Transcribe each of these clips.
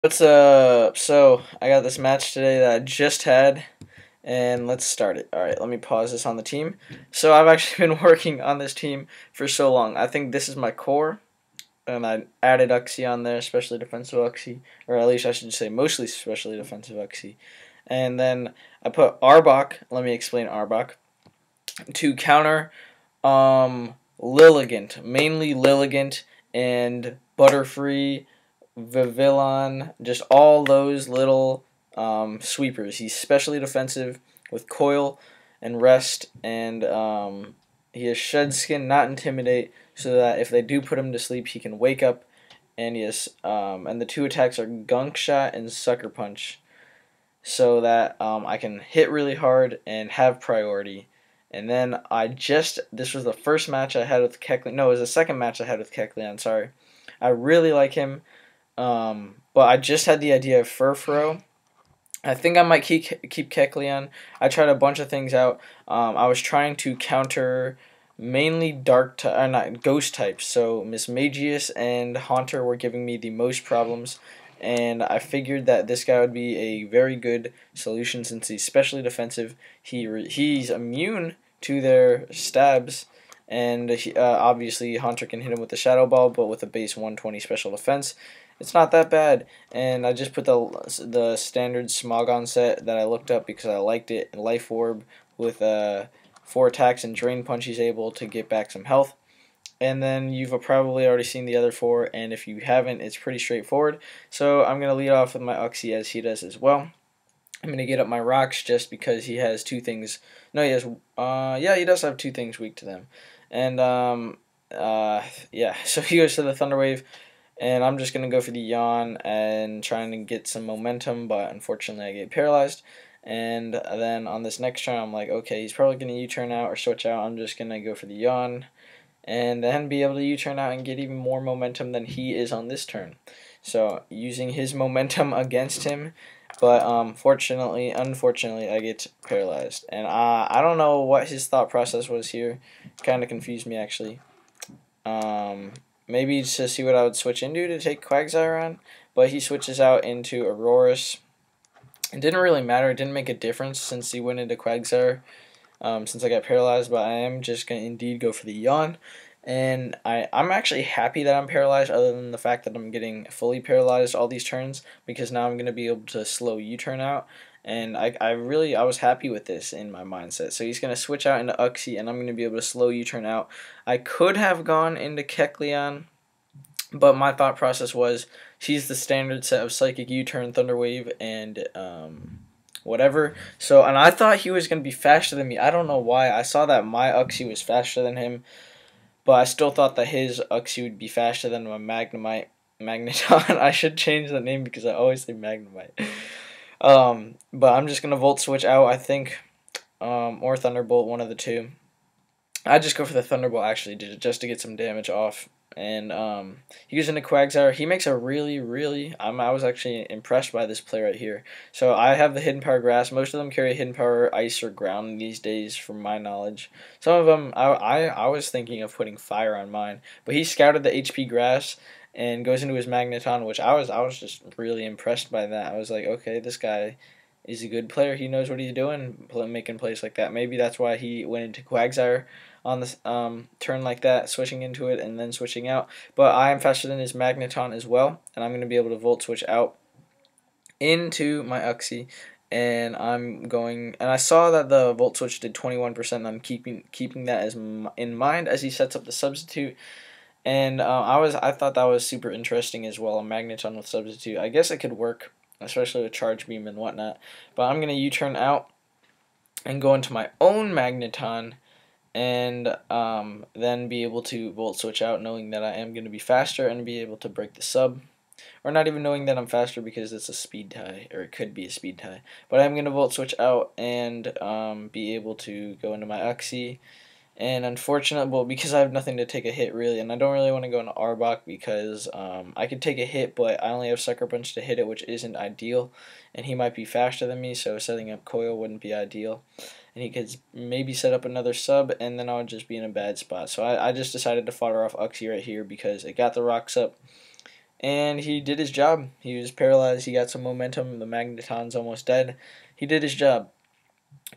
What's up? So, I got this match today that I just had, and let's start it. Alright, let me pause this on the team. So, I've actually been working on this team for so long. I think this is my core, and I added Uxie on there, especially defensive Uxie, or at least I should say mostly especially defensive Uxie. And then I put Arbok, let me explain Arbok, to counter Lilligant, mainly Lilligant and Butterfree, Vivillon, just all those little sweepers. He's specially defensive with Coil and Rest, and he has Shed Skin, not Intimidate, so that if they do put him to sleep, he can wake up. And he has, and the two attacks are Gunk Shot and Sucker Punch, so that I can hit really hard and have priority. And then this was the first match I had with Kecleon. No, it was the second match I had with Kecleon, sorry. I really like him. But I just had the idea of Furfro. I think I might keep Kecleon. I tried a bunch of things out. I was trying to counter mainly not ghost types. So Mismagius and Haunter were giving me the most problems, and I figured that this guy would be a very good solution since he's specially defensive. He's immune to their stabs, and obviously Haunter can hit him with the Shadow Ball, but with a base 120 special defense, it's not that bad. And I just put the standard Smogon set that I looked up because I liked it. Life Orb with 4 attacks and Drain Punch, he's able to get back some health. And then you've probably already seen the other 4, and if you haven't, it's pretty straightforward. So I'm going to lead off with my Uxie as he does as well. I'm going to get up my rocks just because he has 2 things. No, he has, yeah, he does have 2 things weak to them. And, yeah, so he goes to the Thunder Wave. And I'm just going to go for the yawn and trying to get some momentum, but unfortunately I get paralyzed. And then on this next turn, I'm like, okay, he's probably going to U-turn out or switch out. I'm just going to go for the yawn and then be able to U-turn out and get even more momentum than he is on this turn. So using his momentum against him, but unfortunately, I get paralyzed. And I don't know what his thought process was here. Kind of confused me, actually. Maybe to see what I would switch into to take Quagsire on, but he switches out into Aurorus. It didn't really matter. It didn't make a difference since he went into Quagsire, since I got paralyzed, but I am just going to indeed go for the yawn. And I'm actually happy that I'm paralyzed, other than the fact that I'm getting fully paralyzed all these turns, because now I'm going to be able to slow U-turn out. And I was happy with this in my mindset. So he's going to switch out into Uxie, and I'm going to be able to slow U-turn out. I could have gone into Kecleon, but my thought process was she's the standard set of Psychic U-turn, Thunder Wave, and whatever. So, and I thought he was going to be faster than me. I don't know why. I saw that my Uxie was faster than him, but I still thought that his Uxie would be faster than my Magneton. I should change the name because I always say Magnemite. But I'm just going to Volt Switch out, I think, or Thunderbolt, one of the two. I just go for the Thunderbolt, actually, just to get some damage off. And he goes into Quagsire. He makes a I was actually impressed by this play right here. So I have the Hidden Power Grass. Most of them carry Hidden Power Ice or Ground these days, from my knowledge. Some of them, I was thinking of putting Fire on mine. But he scouted the HP Grass and goes into his Magneton, which I was just really impressed by that. I was like, okay, this guy is a good player. He knows what he's doing, making plays like that. Maybe that's why he went into Quagsire on this turn like that, switching into it and then switching out. But I am faster than his Magneton as well, and I'm going to be able to Volt Switch out into my Uxie. And I saw that the Volt Switch did 21%, and I'm keeping that as in mind as he sets up the substitute. And I thought that was super interesting as well, a Magneton with substitute. I guess it could work, especially with Charge Beam and whatnot. But I'm going to U-turn out and go into my own Magneton, and then be able to Volt Switch out, knowing that I am going to be faster and be able to break the sub. Or not even knowing that I'm faster because it's a speed tie, or it could be a speed tie. But I'm going to Volt Switch out and be able to go into my Uxie. And unfortunately, well, because I have nothing to take a hit, really, and I don't really want to go into Arbok because I could take a hit, but I only have Sucker Punch to hit it, which isn't ideal. And he might be faster than me, so setting up Coil wouldn't be ideal. And he could maybe set up another sub, and then I would just be in a bad spot. So I just decided to fodder off Uxie right here because it got the rocks up. and he did his job. He was paralyzed. He got some momentum. The Magneton's almost dead. He did his job.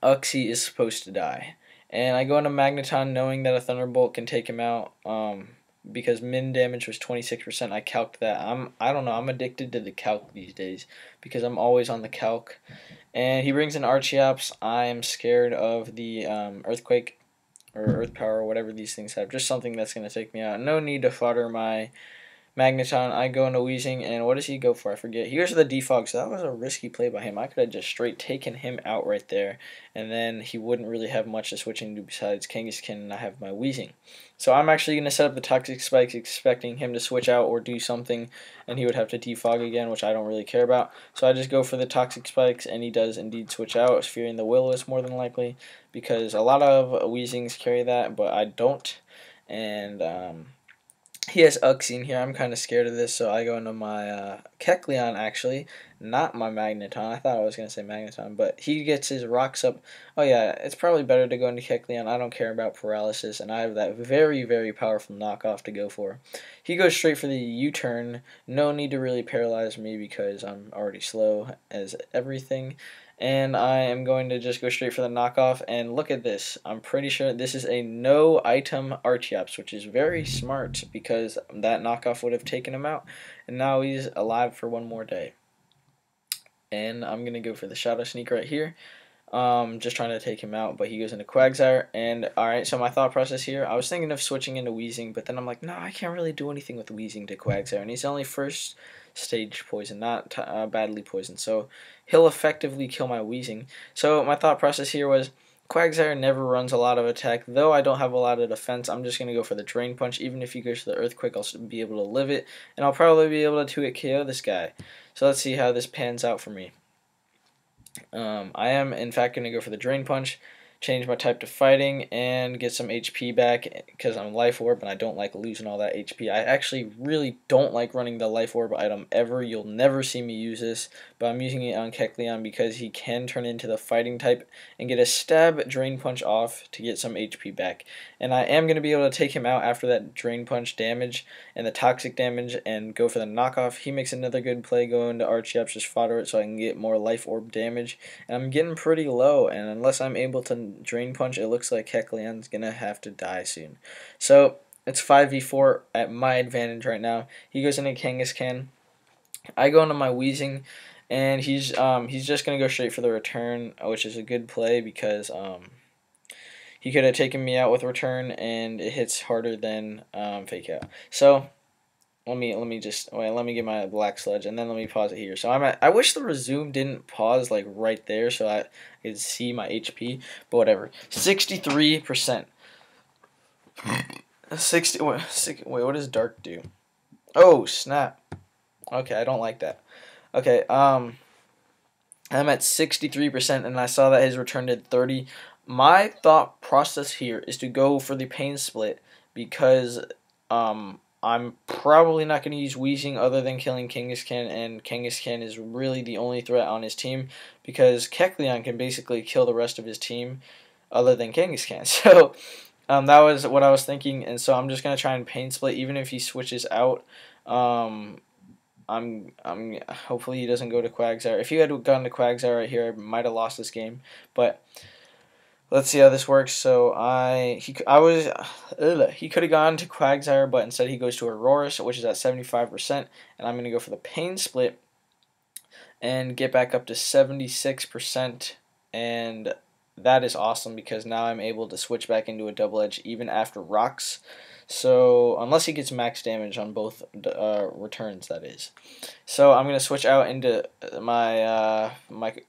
Uxie is supposed to die. And I go into Magneton knowing that a Thunderbolt can take him out. Because min damage was 26%. I calced that. I don't know. I'm addicted to the calc these days because I'm always on the calc. And he brings in Archeops. I am scared of the Earthquake or Earth Power or whatever these things have. Just something that's going to take me out. No need to fodder my Magneton. I go into Weezing, and what does he go for? I forget. He goes for the Defog, so that was a risky play by him. I could have just straight taken him out right there, and then he wouldn't really have much to switch into besides Kangaskhan, and I have my Weezing. So I'm actually going to set up the Toxic Spikes, expecting him to switch out or do something, and he would have to Defog again, which I don't really care about. So I just go for the Toxic Spikes, and he does indeed switch out, fearing the Will-O-Wisp more than likely, because a lot of Weezings carry that, but I don't, and he has Uxie in here. I'm kind of scared of this, so I go into my Kecleon, actually, not my Magneton. I thought I was going to say Magneton, but he gets his rocks up. Oh, yeah, it's probably better to go into Kecleon. I don't care about paralysis, and I have that very, very powerful knockoff to go for. He goes straight for the U-turn. No need to really paralyze me because I'm already slow as everything. And I am going to just go straight for the knockoff, and look at this. I'm pretty sure this is a no-item Archeops, which is very smart because that knockoff would have taken him out, and now he's alive for one more day. And I'm going to go for the Shadow Sneak right here. Just trying to take him out, but he goes into Quagsire, and alright, so my thought process here, I was thinking of switching into Weezing, but then I'm like, no, I can't really do anything with Weezing to Quagsire, and he's only first stage poison, not badly poisoned, so he'll effectively kill my Weezing. So my thought process here was, Quagsire never runs a lot of attack, though I don't have a lot of defense. I'm just going to go for the Drain Punch. Even if he goes for the Earthquake, I'll be able to live it, and I'll probably be able to 2-hit KO this guy. So let's see how this pans out for me. I am, in fact, going to go for the Drain Punch, change my type to Fighting, and get some HP back because I'm Life Orb, and I don't like losing all that HP. I actually really don't like running the Life Orb item ever. You'll never see me use this, but I'm using it on Kecleon because he can turn into the Fighting type and get a Stab Drain Punch off to get some HP back. And I am going to be able to take him out after that Drain Punch damage and the Toxic damage and go for the knockoff. He makes another good play going to Archeops, just fodder it so I can get more Life Orb damage. And I'm getting pretty low, and unless I'm able to Drain Punch, it looks like Kecleon's going to have to die soon. So it's 5v4 at my advantage right now. He goes into Kangaskhan. I go into my Weezing, and he's just going to go straight for the return, which is a good play because he could have taken me out with return, and it hits harder than Fake Out. So let me get my Black Sludge, and then let me pause it here. So I wish the resume didn't pause like right there so I could see my HP, but whatever. 63%. 60. Wait, what does Dark do? Oh snap. Okay, I don't like that. Okay, I'm at 63%, and I saw that his return did 30. My thought process here is to go for the Pain Split because I'm probably not going to use Weezing other than killing Kangaskhan, and Kangaskhan is really the only threat on his team because Kecleon can basically kill the rest of his team other than Kangaskhan. So that was what I was thinking, and so I'm just going to try and Pain Split even if he switches out. I'm hopefully he doesn't go to Quagsire. If he had gone to Quagsire right here, I might have lost this game, but let's see how this works. So he could have gone to Quagsire, but instead he goes to Aurorus, which is at 75%, and I'm going to go for the Pain Split and get back up to 76%, and that is awesome because now I'm able to switch back into a Double Edge even after rocks. So unless he gets max damage on both returns, that is. So I'm gonna switch out into my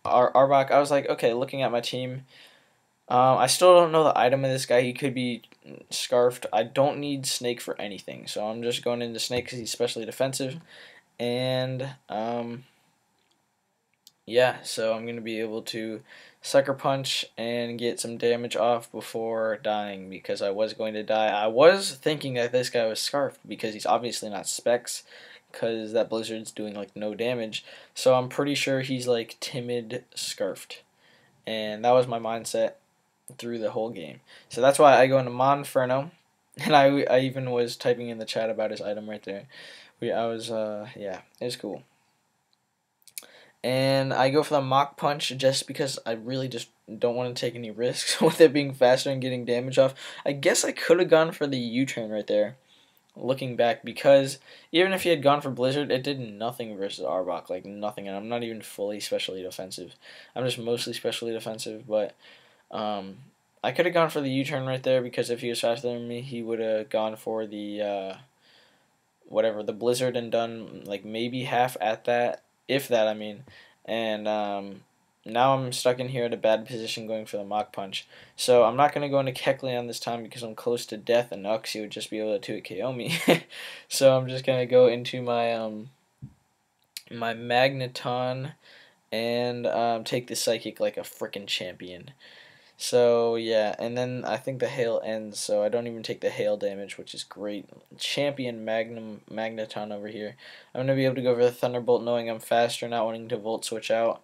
Arbok. I was like, okay, looking at my team. I still don't know the item of this guy. He could be Scarfed. I don't need Snake for anything, so I'm just going into Snake because he's specially defensive. And, yeah, so I'm going to be able to Sucker Punch and get some damage off before dying because I was going to die. I was thinking that this guy was Scarfed because he's obviously not Specs because that Blizzard's doing, like, no damage. So I'm pretty sure he's, like, Timid Scarfed. And that was my mindset through the whole game. So that's why I go into Monferno, and I even was typing in the chat about his item right there. Yeah, it was cool. And I go for the Mach Punch just because I really just don't want to take any risks with it being faster and getting damage off. I guess I could have gone for the U-turn right there, looking back, because even if he had gone for Blizzard, it did nothing versus Arbok, like nothing, and I'm not even fully specially defensive. I'm just mostly specially defensive, but um, I could have gone for the U-turn right there, because if he was faster than me, he would have gone for the whatever, the Blizzard, and done like maybe half at that, if that, I mean. And now I'm stuck in here at a bad position going for the Mach Punch. So I'm not going to go into Kecleon this time because I'm close to death and Uxie would just be able to 2-hit KO me. So I'm just going to go into my Magneton and take the Psychic like a frickin' champion. So yeah, and then I think the hail ends, so I don't even take the hail damage, which is great. Champion Magneton over here. I'm gonna be able to go for the Thunderbolt, knowing I'm faster, not wanting to Volt Switch out.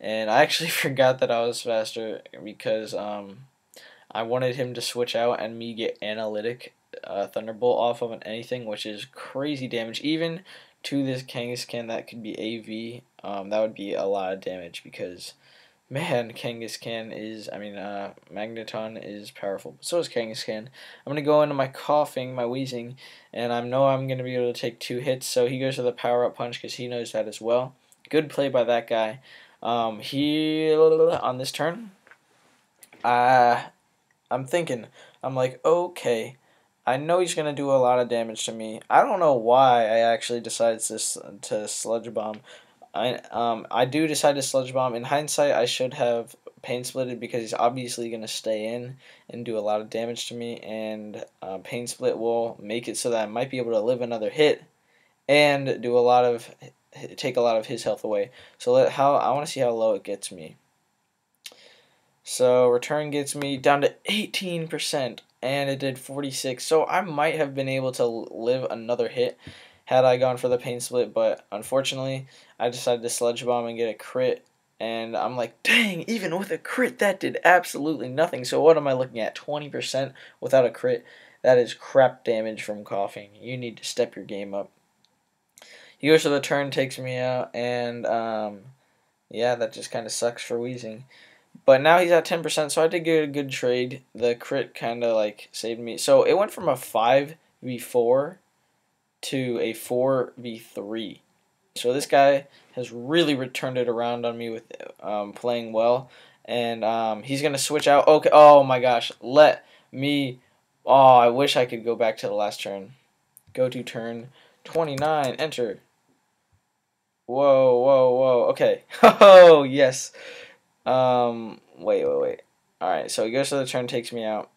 And I actually forgot that I was faster because I wanted him to switch out and me get Analytic Thunderbolt off of an anything, which is crazy damage. Even to this Kangaskhan that could be AV, that would be a lot of damage because. Man, Magneton is powerful. But so is Kangaskhan. I'm going to go into my coughing, my wheezing, and I know I'm going to be able to take 2 hits, so he goes for the power-up punch because he knows that as well. Good play by that guy. On this turn, I'm thinking, I'm like, okay, I know he's going to do a lot of damage to me. I don't know why I actually decided to Sludge Bomb. I do decide to Sludge Bomb. In hindsight, I should have Pain Splitted because he's obviously going to stay in and do a lot of damage to me, and Pain Split will make it so that I might be able to live another hit and do take a lot of his health away. So I want to see how low it gets me. So return gets me down to 18%, and it did 46. So I might have been able to live another hit had I gone for the Pain Split, but unfortunately, I decided to Sludge Bomb and get a crit, and I'm like, dang, even with a crit, that did absolutely nothing. So what am I looking at, 20% without a crit? That is crap damage from coughing. You need to step your game up. He goes for the turn, takes me out, and yeah, that just kind of sucks for wheezing. But now he's at 10%, so I did get a good trade. The crit kind of like saved me. So it went from a 5v4 to a 4v3. So this guy has really turned it around on me with playing well. And he's going to switch out. Okay. Oh my gosh. Let me. Oh, I wish I could go back to the last turn. Go to turn 29. Enter. Whoa, whoa, whoa. Okay. Oh, yes. Wait. Alright, so he goes to the turn, takes me out.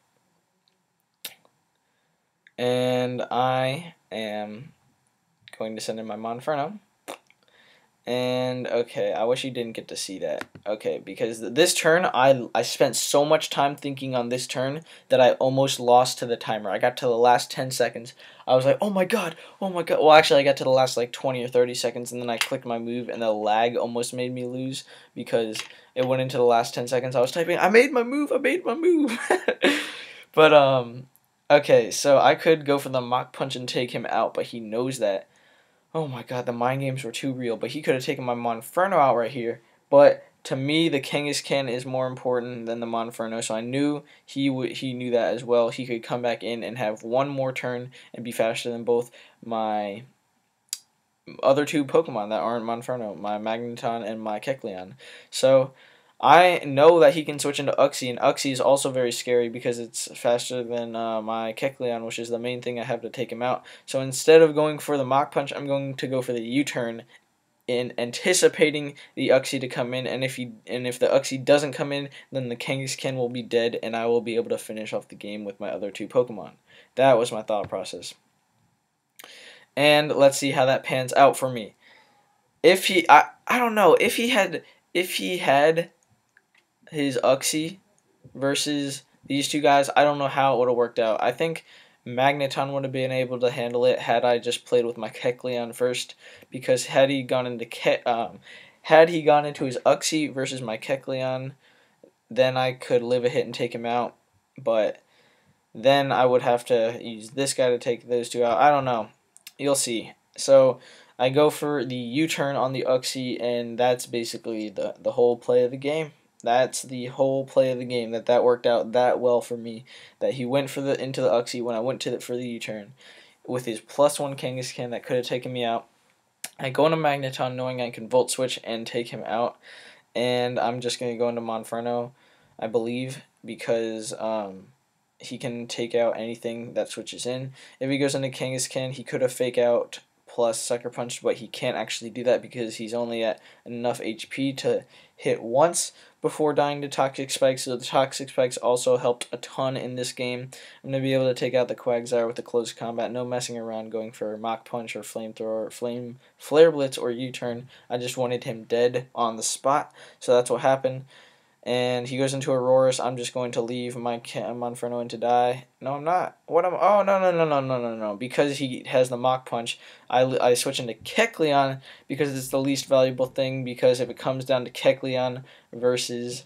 And I am going to send in my Monferno. And, okay, I wish you didn't get to see that. Okay, because this turn, I spent so much time thinking on this turn that I almost lost to the timer. I got to the last 10 seconds. I was like, oh my god, oh my god. Well, actually, I got to the last, like, 20 or 30 seconds, and then I clicked my move, and the lag almost made me lose because it went into the last 10 seconds. I was typing, I made my move. But, okay, so I could go for the Mach Punch and take him out, but he knows that. Oh my god, the mind games were too real. But he could have taken my Monferno out right here. But to me, the Kangaskhan is more important than the Monferno, so I knew he knew that as well. He could come back in and have one more turn and be faster than both my other 2 Pokemon that aren't Monferno, my Magneton and my Kecleon. So I know that he can switch into Uxie, and Uxie is also very scary because it's faster than my Kecleon, which is the main thing I have to take him out. So instead of going for the Mach Punch, I'm going to go for the U-turn in anticipating the Uxie to come in, and if the Uxie doesn't come in, then the Kangaskhan will be dead, and I will be able to finish off the game with my other 2 Pokemon. That was my thought process. And let's see how that pans out for me. If he, I don't know, if he had his Uxie versus these 2 guys, I don't know how it would have worked out. I think Magneton would have been able to handle it had I just played with my Kecleon first, because had he gone into his Uxie versus my Kecleon, then I could live a hit and take him out, but then I would have to use this guy to take those 2 out. I don't know. You'll see. So I go for the U-turn on the Uxie, and that's basically the whole play of the game. That's the whole play of the game. That worked out that well for me. That he went for the into the Uxie when I went for the U-turn with his +1 Kangaskhan that could have taken me out. I go into Magneton knowing I can Volt Switch and take him out, and I'm just going to go into Monferno, I believe, because he can take out anything that switches in. If he goes into Kangaskhan, he could have Fake Out plus Sucker Punch, but he can't actually do that because he's only at enough HP to hit once before dying to Toxic Spikes. So the Toxic Spikes also helped a ton in this game. I'm going to be able to take out the Quagsire with the close combat, no messing around going for Mach Punch or Flamethrower, Flare Blitz or U-turn. I just wanted him dead on the spot, so that's what happened. And he goes into Aurorus. I'm just going to leave my Monferno in to die. No, I'm not. What am? Oh, no. Because he has the Mach Punch, I switch into Kecleon because it's the least valuable thing. Because if it comes down to Kecleon versus,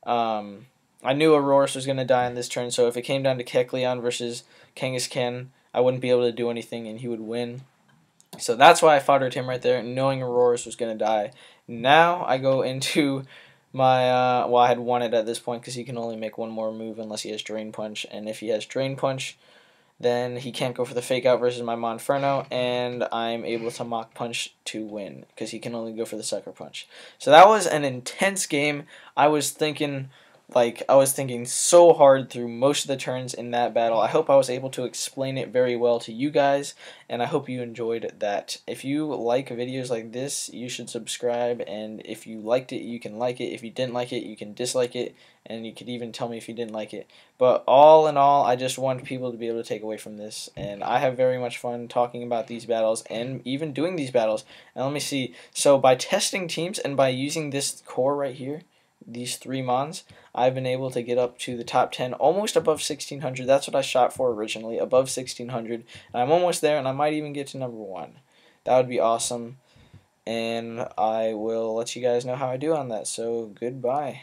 I knew Aurorus was going to die in this turn. So if it came down to Kecleon versus Kangaskhan, I wouldn't be able to do anything, and he would win. So that's why I foddered him right there, knowing Aurorus was going to die. Now I go into my, well, I had won it at this point because he can only make one more move unless he has Drain Punch. And if he has Drain Punch, then he can't go for the Fake Out versus my Monferno, and I'm able to Mach Punch to win because he can only go for the Sucker Punch. So that was an intense game. I was thinking so hard through most of the turns in that battle. I hope I was able to explain it very well to you guys, and I hope you enjoyed that. If you like videos like this, you should subscribe, and if you liked it, you can like it. If you didn't like it, you can dislike it, and you could even tell me if you didn't like it. But all in all, I just want people to be able to take away from this, and I have very much fun talking about these battles and even doing these battles. And let me see, so by testing teams and by using this core right here, these 3 Mons, I've been able to get up to the top 10, almost above 1600. That's what I shot for originally, above 1600. And I'm almost there, and I might even get to number 1. That would be awesome, and I will let you guys know how I do on that. So goodbye.